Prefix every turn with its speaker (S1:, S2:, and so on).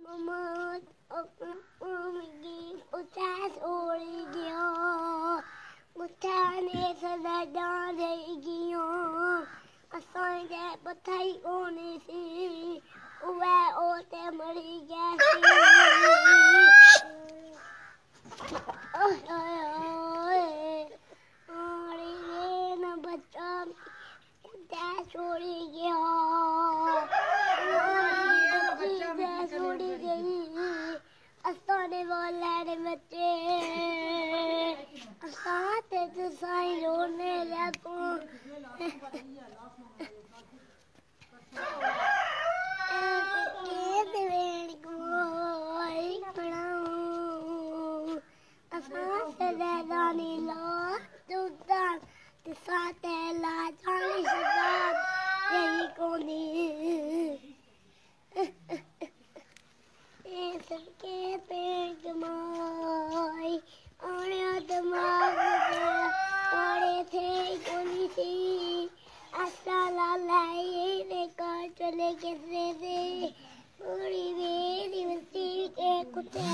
S1: Mama, utas origio, utane sada regio, asante batai onisi, uwe ote marigasi. Origina bacham, utas origio. वाले बच्चे साथ तो साई रोने लगो के देवेन को पढ़ाऊं साथ दानी लो दुदान साथ ला जानी सदा यही कोनी सबके पेड़ जमाई आया दिमाग पड़े थे कोनी सी आशा लाए लेकर चले कैसे थे पूरी मेरी बस्ती के कुत्ते